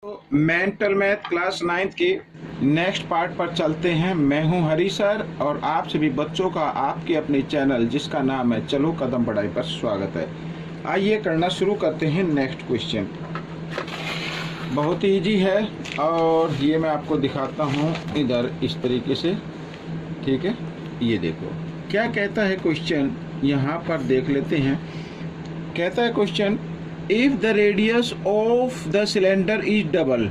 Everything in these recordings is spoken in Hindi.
तो मेंटल मैथ क्लास 9th के नेक्स्ट पार्ट पर चलते हैं। मैं हूं हरी सर और आप सभी बच्चों का आपके अपने चैनल जिसका नाम है चलो कदम बढ़ाई पर स्वागत है। आइए करना शुरू करते हैं। नेक्स्ट क्वेश्चन बहुत ही इजी है और ये मैं आपको दिखाता हूं इधर इस तरीके से, ठीक है। ये देखो क्या कहता है क्वेश्चन, यहाँ पर देख लेते हैं। कहता है question, if the radius of the cylinder is double,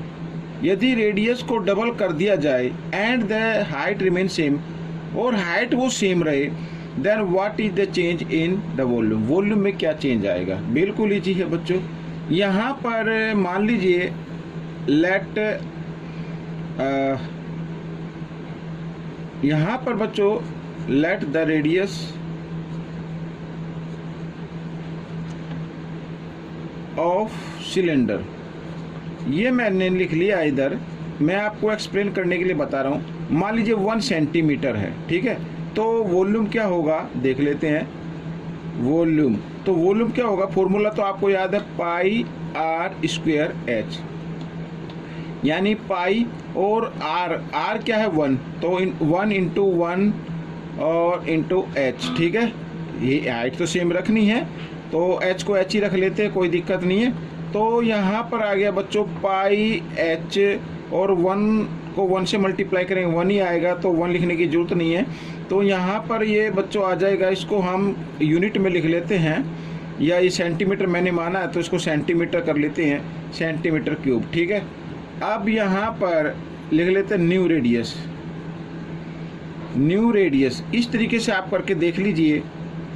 यदि रेडियस को डबल कर दिया जाए and the height remain same, और हाइट वो सेम रहे, then what is the change in the volume, volume में क्या चेंज आएगा। बिल्कुल इजी है बच्चों। यहाँ पर मान लीजिए लेट यहाँ पर बच्चों let the radius of cylinder, ये मैंने लिख लिया इधर। मैं आपको एक्सप्लेन करने के लिए बता रहा हूँ। मान लीजिए 1 सेंटीमीटर है, ठीक है। तो वॉल्यूम क्या होगा देख लेते हैं। वॉल्यूम तो वॉल्यूम क्या होगा, फॉर्मूला तो आपको याद है, पाई आर स्क्वायर एच, यानी पाई और आर क्या है 1, तो 1 इंटू 1 और इंटू एच, ठीक है। ये हाइट तो सेम रखनी है तो h को h ही रख लेते हैं, कोई दिक्कत नहीं है। तो यहाँ पर आ गया बच्चों पाई h, और 1 को 1 से मल्टीप्लाई करेंगे 1 ही आएगा, तो 1 लिखने की जरूरत नहीं है। तो यहाँ पर ये बच्चों आ जाएगा, इसको हम यूनिट में लिख लेते हैं, या ये सेंटीमीटर मैंने माना है तो इसको सेंटीमीटर कर लेते हैं, सेंटीमीटर क्यूब, ठीक है। अब यहाँ पर लिख लेते हैं न्यू रेडियस। न्यू रेडियस इस तरीके से आप करके देख लीजिए,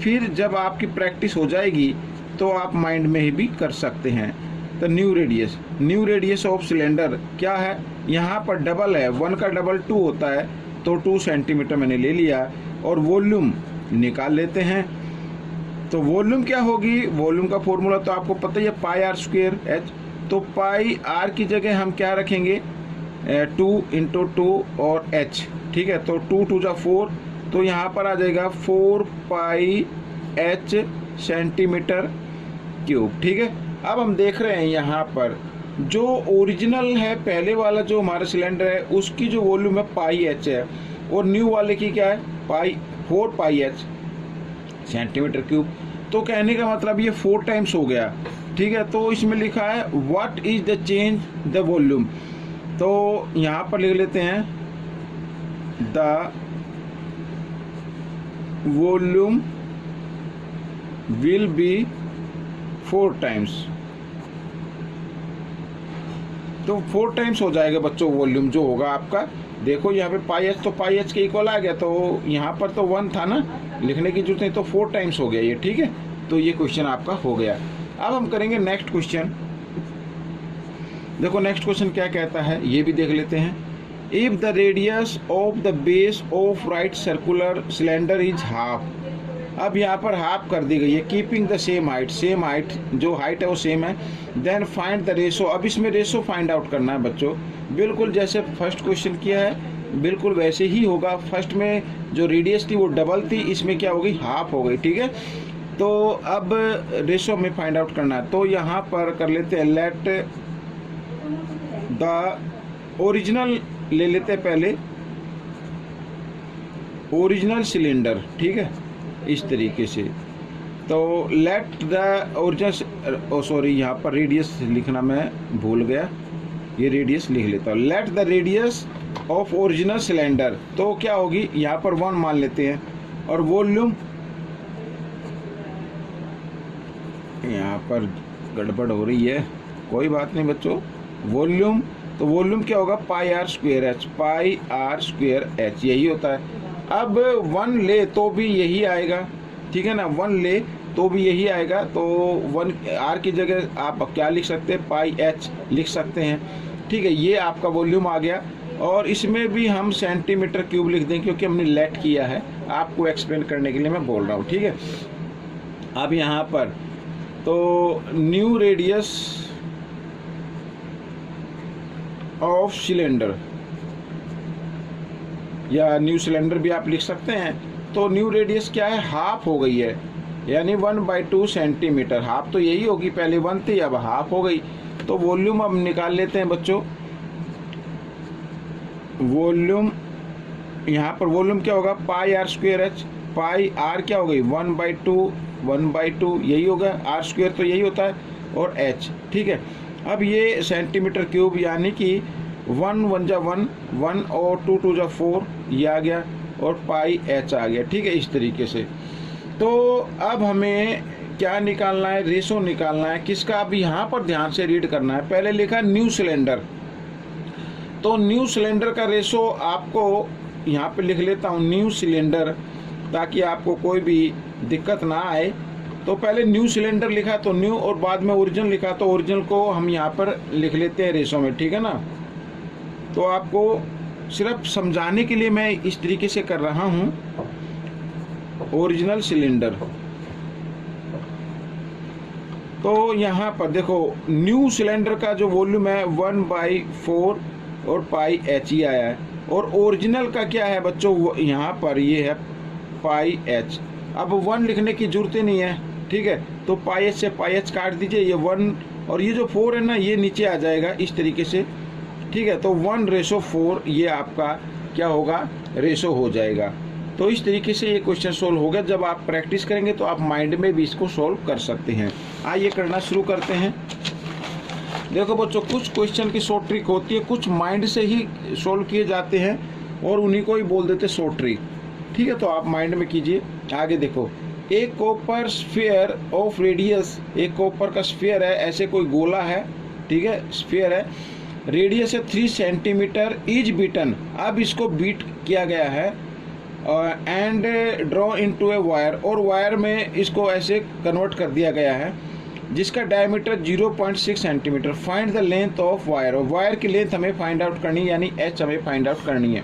फिर जब आपकी प्रैक्टिस हो जाएगी तो आप माइंड में ही भी कर सकते हैं। तो न्यू रेडियस ऑफ सिलेंडर क्या है, यहाँ पर डबल है, 1 का डबल 2 होता है, तो 2 सेंटीमीटर मैंने ले लिया। और वॉल्यूम निकाल लेते हैं। तो वॉल्यूम क्या होगी, वॉल्यूम का फॉर्मूला तो आपको पता ही है, पाई आर स्क्वायर एच। तो पाई आर की जगह हम क्या रखेंगे, 2 इंटू 2 और एच, ठीक है। तो 2 2 जा 4, तो यहाँ पर आ जाएगा 4 पाई एच सेंटीमीटर क्यूब, ठीक है। अब हम देख रहे हैं यहाँ पर जो ओरिजिनल है, पहले वाला जो हमारा सिलेंडर है उसकी जो वॉल्यूम है पाई एच है, और न्यू वाले की क्या है, 4 पाई एच सेंटीमीटर क्यूब। तो कहने का मतलब ये 4 टाइम्स हो गया, ठीक है। तो इसमें लिखा है what is the change the volume, तो यहाँ पर लिख लेते हैं the volume will be 4 times. तो 4 टाइम्स हो जाएगा बच्चों वॉल्यूम जो होगा आपका। देखो यहाँ पे पाई एच, तो पाई एच के इक्वल आ गया, तो यहाँ पर तो 1 था ना, लिखने की जरूरत नहीं, तो 4 टाइम्स हो गया ये, ठीक है। तो ये क्वेश्चन आपका हो गया। अब हम करेंगे नेक्स्ट क्वेश्चन। देखो नेक्स्ट क्वेश्चन क्या कहता है, ये भी देख लेते हैं। If the radius of the base of right circular cylinder is half, अब यहाँ पर हाफ कर दी गई है, कीपिंग द सेम हाइट, जो हाइट है वो सेम है, देन फाइंड द रेशो। अब इसमें रेशो फाइंड आउट करना है बच्चों, बिल्कुल जैसे फर्स्ट क्वेश्चन किया है बिल्कुल वैसे ही होगा। फर्स्ट में जो रेडियस थी वो डबल थी, इसमें क्या हो गई, हाफ हो गई, ठीक है। तो अब रेशो में फाइंड आउट करना है, तो यहाँ पर कर लेते हैं लेट द ओरिजिनल ले लेते हैं पहले, ओरिजिनल सिलेंडर, ठीक है, इस तरीके से। तो लेट द ओरिजिनल, सॉरी यहाँ पर रेडियस लिखना मैं भूल गया, ये रेडियस लिख लेता हूँ। Let the radius of original cylinder, तो क्या होगी, यहाँ पर 1 मान लेते हैं, और वॉल्यूम यहाँ पर गड़बड़ हो रही है, कोई बात नहीं बच्चों। वॉल्यूम, तो वॉल्यूम क्या होगा, pi r square h, pi r square h, यही होता है। अब 1 ले तो भी यही आएगा, ठीक है ना, 1 ले तो भी यही आएगा। तो 1 आर की जगह आप क्या लिख सकते हैं, पाई एच लिख सकते हैं, ठीक है। ये आपका वॉल्यूम आ गया, और इसमें भी हम सेंटीमीटर क्यूब लिख देंगे क्योंकि हमने लेट किया है, आपको एक्सप्लेन करने के लिए मैं बोल रहा हूँ, ठीक है। अब यहाँ पर तो न्यू रेडियस ऑफ सिलेंडर, या न्यू सिलेंडर भी आप लिख सकते हैं। तो न्यू रेडियस क्या है, हाफ हो गई है, यानी 1/2 सेंटीमीटर। हाफ तो यही होगी, पहले 1 थी अब हाफ हो गई। तो वॉल्यूम अब निकाल लेते हैं बच्चों। वॉल्यूम यहाँ पर वॉल्यूम क्या होगा, pi r square h. Pi r क्या हो गई, 1/2 यही होगा, आर स्क्वेयर तो यही होता है, और एच। ठीक है, अब ये सेंटीमीटर क्यूब, यानी कि 1 1 जा 1 1 और 2 2 जा 4 ये आ गया, और पाई एच आ गया। ठीक है, इस तरीके से। तो अब हमें क्या निकालना है, रेशो निकालना है किसका। अब यहाँ पर ध्यान से रीड करना है। पहले लिखा न्यू सिलेंडर, तो न्यू सिलेंडर का रेशो आपको यहाँ पे लिख लेता हूँ, न्यू सिलेंडर, ताकि आपको कोई भी दिक्कत ना आए। तो पहले न्यू सिलेंडर लिखा तो न्यू, और बाद में ओरिजिनल लिखा तो ओरिजिनल को हम यहाँ पर लिख लेते हैं रेशो में। ठीक है ना, तो आपको सिर्फ समझाने के लिए मैं इस तरीके से कर रहा हूँ। ओरिजिनल सिलेंडर, तो यहाँ पर देखो न्यू सिलेंडर का जो वॉल्यूम है 1/4 और पाई एच ही आया है, और ओरिजिनल का क्या है बच्चों, यहाँ पर ये है पाई एच। अब 1 लिखने की जरूरत ही नहीं है। ठीक है, तो पाई एच से पाई एच काट दीजिए, ये 1 और ये जो 4 है ना, ये नीचे आ जाएगा इस तरीके से। ठीक है, तो 1/4 ये आपका क्या होगा, रेशो हो जाएगा। तो इस तरीके से ये क्वेश्चन सोल्व हो गया। जब आप प्रैक्टिस करेंगे तो आप माइंड में भी इसको सोल्व कर सकते हैं। आइए करना शुरू करते हैं। देखो बच्चों, कुछ क्वेश्चन की शॉर्ट ट्रिक होती है, कुछ माइंड से ही सोल्व किए जाते हैं और उन्हीं को ही बोल देते शॉर्ट ट्रिक। ठीक है, तो आप माइंड में कीजिए। आगे देखो, एक कॉपर स्फीयर ऑफ रेडियस, एक कॉपर का स्फीयर है, ऐसे कोई गोला है। ठीक है, स्फीयर है, रेडियस है 3 सेंटीमीटर, इज बीटन। अब इसको बीट किया गया है and draw into a wire, और वायर में इसको ऐसे कन्वर्ट कर दिया गया है, जिसका diameter 0.6 centimetre. Find the length of wire, और वायर की लेंथ हमें फाइंड आउट करनी है, यानी एच हमें फाइंड आउट करनी है।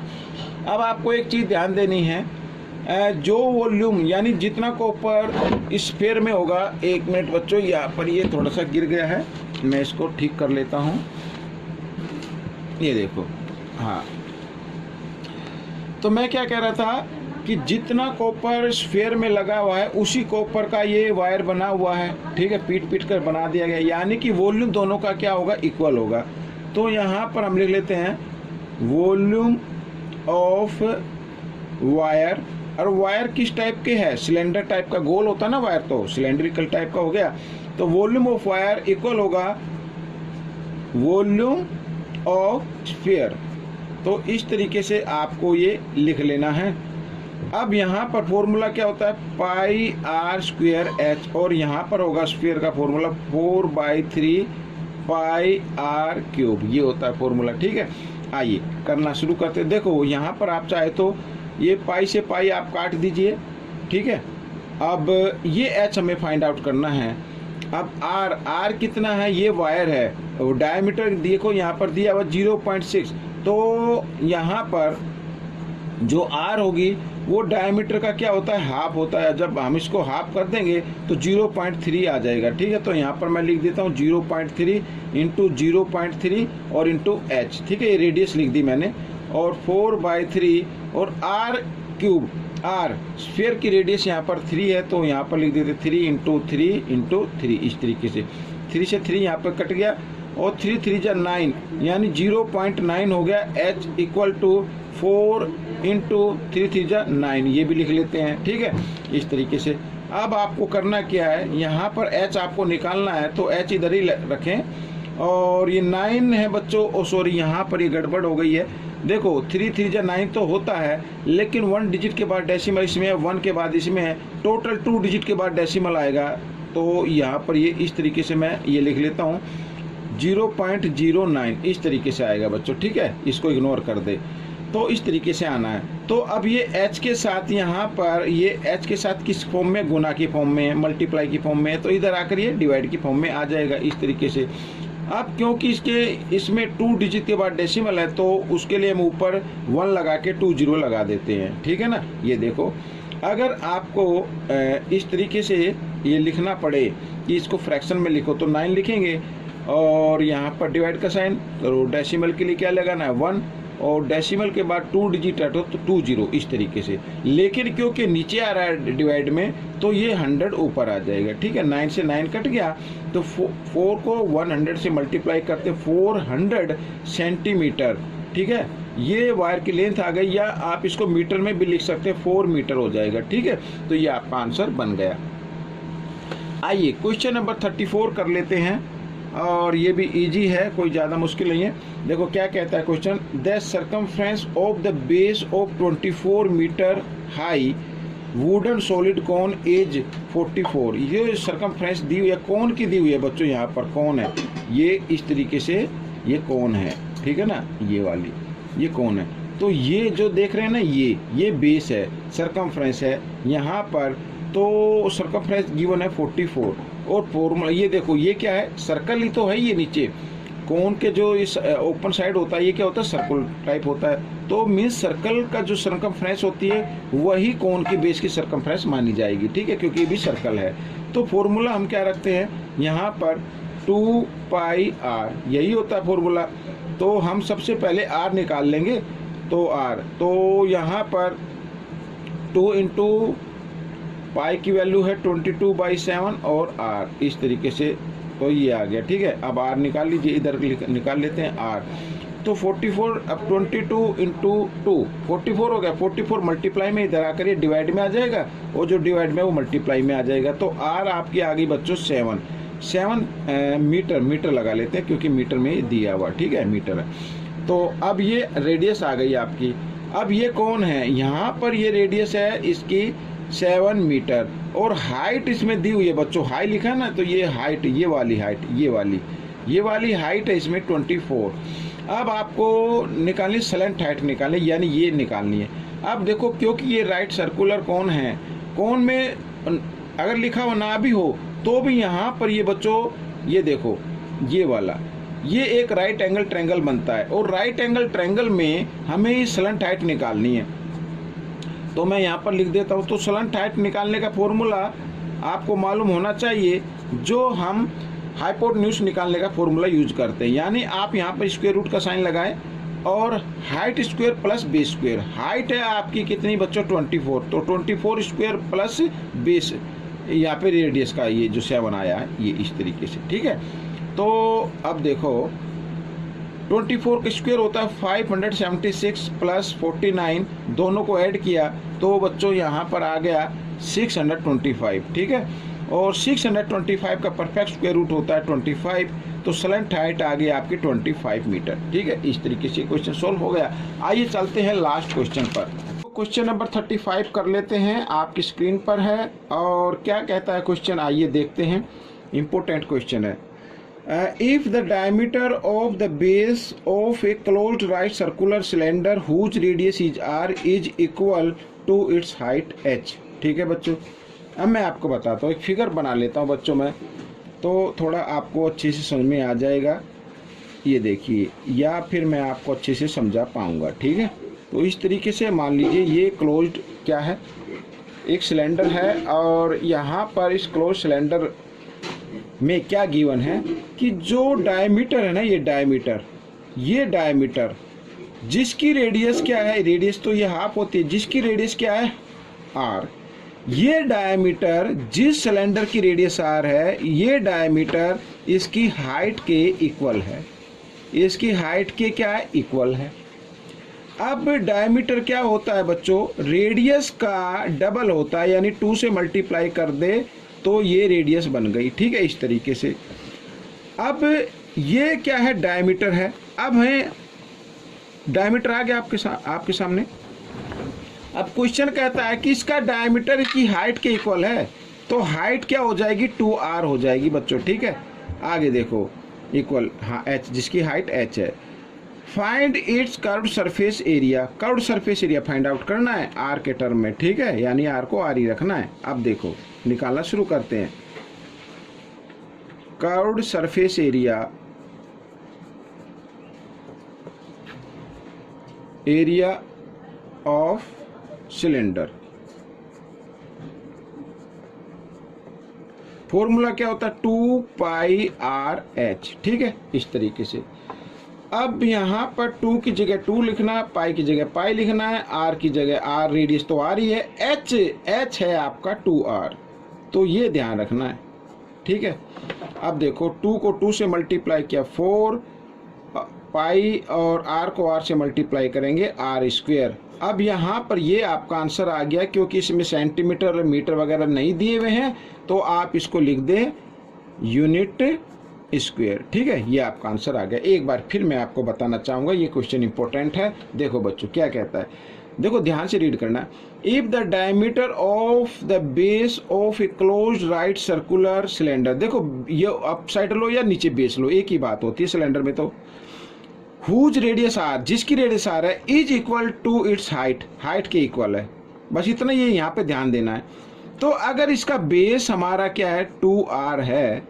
अब आपको एक चीज़ ध्यान देनी है, जो वॉल्यूम यानी जितना कॉपर स्फीयर में होगा, 1 मिनट बच्चों, यहाँ पर ये थोड़ा सा गिर गया है, मैं इसको ठीक कर लेता हूँ। ये देखो, हाँ, तो मैं क्या कह रहा था कि जितना कॉपर स्फीयर में लगा हुआ है उसी कॉपर का ये वायर बना हुआ है। ठीक है, पीट पीट कर बना दिया गया, यानी कि वॉल्यूम दोनों का क्या होगा, इक्वल होगा। तो यहाँ पर हम लिख लेते हैं वॉल्यूम ऑफ वायर, और वायर किस टाइप के है, सिलेंडर टाइप का, गोल होता है ना वायर, तो सिलेंड्रिकल टाइप का हो गया। तो वॉल्यूम ऑफ वायर इक्वल होगा वॉल्यूम ऑफ स्फीयर। तो इस तरीके से आपको ये लिख लेना है। अब यहाँ पर फॉर्मूला क्या होता है, पाई आर स्क्वेयर एच, और यहाँ पर होगा स्फीयर का फॉर्मूला 4/3 पाई आर क्यूब, ये होता है फॉर्मूला। ठीक है, आइए करना शुरू करते हैं। देखो यहाँ पर आप चाहे तो ये पाई से पाई आप काट दीजिए। ठीक है, अब ये एच हमें फाइंड आउट करना है। अब आर कितना है, ये वायर है, और डायमीटर देखो यहाँ पर दिया हुआ 0.6, तो यहाँ पर जो आर होगी वो डायमीटर का क्या होता है, हाफ होता है। जब हम इसको हाफ कर देंगे तो 0.3 आ जाएगा। ठीक है, तो यहाँ पर मैं लिख देता हूँ 0.3 इंटू 0.3 और इंटू एच। ठीक है, ये रेडियस लिख दी मैंने, और 4/3 और आर क्यूब, आर स्फीयर की रेडियस यहाँ पर 3 है, तो यहाँ पर लिख देते 3 इंटू 3 इंटू 3, इस तरीके से। 3 से 3 यहाँ पर कट गया, और 3 3 जा 9, यानी 0.9 हो गया। एच इक्वल टू 4 इंटू 3 3 जा 9, ये भी लिख लेते हैं। ठीक है, इस तरीके से। अब आपको करना क्या है, यहाँ पर एच आपको निकालना है, तो एच इधर ही रखें, और ये 9 है बच्चों, ओ सॉरी, यहाँ पर ये गड़बड़ हो गई है। देखो 3 3 जा 9 तो होता है, लेकिन 1 डिजिट के बाद डेसिमल इसमें है, 1 के बाद इसमें है, टोटल 2 डिजिट के बाद डेसिमल आएगा। तो यहाँ पर ये इस तरीके से मैं ये लिख लेता हूँ 0.09, इस तरीके से आएगा बच्चों। ठीक है, इसको इग्नोर कर दे, तो इस तरीके से आना है। तो अब ये h के साथ यहाँ पर, ये h के साथ किस फॉर्म में, गुना की फॉर्म में, मल्टीप्लाई की फॉर्म में, तो इधर आकर ये डिवाइड की फॉर्म में आ जाएगा इस तरीके से। अब क्योंकि इसमें 2 डिजिट के बाद डेसिमल है, तो उसके लिए हम ऊपर 1 लगा के 2 0 लगा देते हैं। ठीक है ना, ये देखो, अगर आपको इस तरीके से ये लिखना पड़े कि इसको फ्रैक्शन में लिखो, तो 9 लिखेंगे, और यहाँ पर डिवाइड का साइन, तो डेसिमल के लिए क्या लगाना है 1, और डेसिमल के बाद 2 डिजिट ऐड हो तो 20 इस तरीके से। लेकिन क्योंकि नीचे आ रहा है डिवाइड में तो ये 100 ऊपर आ जाएगा, ठीक है। 9 से 9 कट गया तो 4 को 100 से मल्टीप्लाई करते 400 सेंटीमीटर, ठीक है। ये वायर की लेंथ आ गई, या आप इसको मीटर में भी लिख सकते हैं, 4 मीटर हो जाएगा, ठीक है। तो ये आपका आंसर बन गया। आइए क्वेश्चन नंबर 34 कर लेते हैं, और ये भी इजी है, कोई ज़्यादा मुश्किल नहीं है। देखो क्या कहता है question, the circumference of the base of 24 metre high wooden solid cone is 44। ये सर्कमफ्रेंस दी हुई है, कौन की दी हुई है बच्चों, यहाँ पर कौन है, ये इस तरीके से ये कौन है, ठीक है ना, ये वाली ये कौन है। तो ये जो देख रहे हैं ना, ये बेस है, सर्कमफ्रेंस है यहाँ पर, तो सर्कमफ्रेंस गिवन है 44। और फॉर्मूला ये देखो, ये क्या है, सर्कल ही तो है, ये नीचे कोन के जो इस ओपन साइड होता है ये क्या होता है, सर्कल टाइप होता है। तो मीन्स सर्कल का जो सर्कमफ्रेंस होती है वही कोन की बेस की सर्कमफ्रेंस मानी जाएगी, ठीक है, क्योंकि ये भी सर्कल है। तो फॉर्मूला हम क्या रखते हैं यहाँ पर, 2 पाई r, यही होता है फॉर्मूला। तो हम सबसे पहले r निकाल लेंगे, तो r, तो यहाँ पर 2 इंटू पाई की वैल्यू है 22/7 और r इस तरीके से, तो ये आ गया, ठीक है। अब r निकाल लीजिए, इधर निकाल लेते हैं r, तो 44, अब 22 इंटू 2 44 हो गया, 44 मल्टीप्लाई में इधर आकर ये डिवाइड में आ जाएगा, और जो डिवाइड में वो मल्टीप्लाई में आ जाएगा। तो r आपकी आ गई बच्चों 7 मीटर लगा लेते हैं, क्योंकि मीटर में दिया हुआ, ठीक है, मीटर है। तो अब ये रेडियस आ गई आपकी। अब ये कौन है, यहाँ पर ये रेडियस है इसकी 7 मीटर, और हाइट इसमें दी हुई है बच्चों, हाई लिखा है ना, तो ये हाइट, ये वाली हाइट, ये वाली हाइट है इसमें 24। अब आपको निकालनी स्लैंट हाइट निकालनी, यानी ये निकालनी है। अब देखो, क्योंकि ये राइट सर्कुलर कोन है, कोन में अगर लिखा हुआ ना भी हो तो भी यहाँ पर ये बच्चों, ये देखो ये वाला, ये एक राइट एंगल ट्रायंगल बनता है, और राइट एंगल ट्रायंगल में हमें ये स्लैंट हाइट निकालनी है। तो मैं यहाँ पर लिख देता हूँ। तो स्लैंट हाइट निकालने का फॉर्मूला आपको मालूम होना चाहिए, जो हम हाइपोटेन्यूज निकालने का फॉर्मूला यूज करते हैं। यानी आप यहाँ पर स्क्वायर रूट का साइन लगाएं, और height square plus base square. Height है आपकी कितनी बच्चों, 24, तो 24 स्क्वायर प्लस बेस, यहाँ पे रेडियस का ये जो 7 आया है, ये इस तरीके से, ठीक है। तो अब देखो 24 का स्क्वायर होता है 576 प्लस 49, दोनों को ऐड किया तो बच्चों यहाँ पर आ गया 625, ठीक है। और 625 का परफेक्ट स्क्वायर रूट होता है 25, तो स्लैंट हाइट आ गई आपकी 25 मीटर, ठीक है। इस तरीके से क्वेश्चन सोल्व हो गया। आइए चलते हैं लास्ट क्वेश्चन पर। क्वेश्चन नंबर 35 कर लेते हैं, आपकी स्क्रीन पर है, और क्या कहता है क्वेश्चन, आइए देखते हैं। इम्पोर्टेंट क्वेश्चन है। If the diameter of the base of a closed right circular cylinder whose radius is r is equal to its height h, ठीक है बच्चों। अब मैं आपको बताता हूँ, एक फिगर बना लेता हूँ बच्चों में, तो थोड़ा आपको अच्छे से समझ में आ जाएगा। ये देखिए, या फिर मैं आपको अच्छे से समझा पाऊँगा, ठीक है। तो इस तरीके से मान लीजिए ये क्लोज्ड क्या है, एक सिलेंडर है, और यहाँ पर इस क्लोज सिलेंडर में क्या गिवन है कि जो डायमीटर है ना, ये डायमीटर जिसकी रेडियस क्या है, रेडियस तो ये हाफ होती है, जिसकी रेडियस क्या है r, ये डायमीटर जिस सिलेंडर की रेडियस r है, ये डायमीटर इसकी हाइट के इक्वल है, इसकी हाइट के क्या है, इक्वल है। अब डायमीटर क्या होता है बच्चों, रेडियस का डबल होता है, यानी 2 से मल्टीप्लाई कर दे तो ये रेडियस बन गई, ठीक है, इस तरीके से। अब ये क्या है, डायमीटर है। अब है डायमीटर आ गया आपके सामने। अब क्वेश्चन कहता है कि इसका डायमीटर की हाइट के इक्वल है, तो हाइट क्या हो जाएगी, 2r हो जाएगी बच्चों, ठीक है। आगे देखो इक्वल, हाँ h, जिसकी हाइट h है। Find its curved surface area, curved surface area find out करना है r के टर्म में, ठीक है, यानी r को r ही रखना है। अब देखो निकालना शुरू करते हैं। Curved surface area, area of cylinder, formula क्या होता है, 2 पाई r h, ठीक है, इस तरीके से। अब यहाँ पर 2 की जगह 2 लिखना है, पाई की जगह पाई लिखना है, आर की जगह आर, रेडियस तो आर ही है, एच है आपका 2r, तो ये ध्यान रखना है, ठीक है। अब देखो 2 को 2 से मल्टीप्लाई किया 4, पाई और r को r से मल्टीप्लाई करेंगे r²। अब यहाँ पर ये आपका आंसर आ गया, क्योंकि इसमें सेंटीमीटर मीटर वगैरह नहीं दिए हुए हैं, तो आप इसको लिख दें यूनिट स्क्वायर, ठीक है। ये आपका आंसर आ गया। एक बार फिर मैं आपको बताना चाहूँगा, ये क्वेश्चन इंपॉर्टेंट है। देखो बच्चों क्या कहता है, देखो ध्यान से रीड करना। If the diameter of the base of A close right circular cylinder, देखो ये अप साइड लो या नीचे बेस लो, एक ही बात होती है सिलेंडर में। तो हुज रेडियस आर, जिसकी रेडियस आर है, is equal to its height, height के इक्वल है, बस इतना ये यहाँ पे ध्यान देना है। तो अगर इसका बेस हमारा क्या है 2r है,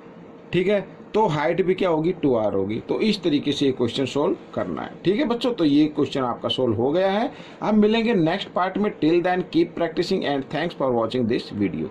ठीक है, तो हाइट भी क्या होगी 2r होगी। तो इस तरीके से ये क्वेश्चन सोल्व करना है, ठीक है बच्चों। तो ये क्वेश्चन आपका सोल्व हो गया है। अब मिलेंगे नेक्स्ट पार्ट में। Till then keep practising and thanks for watching this video.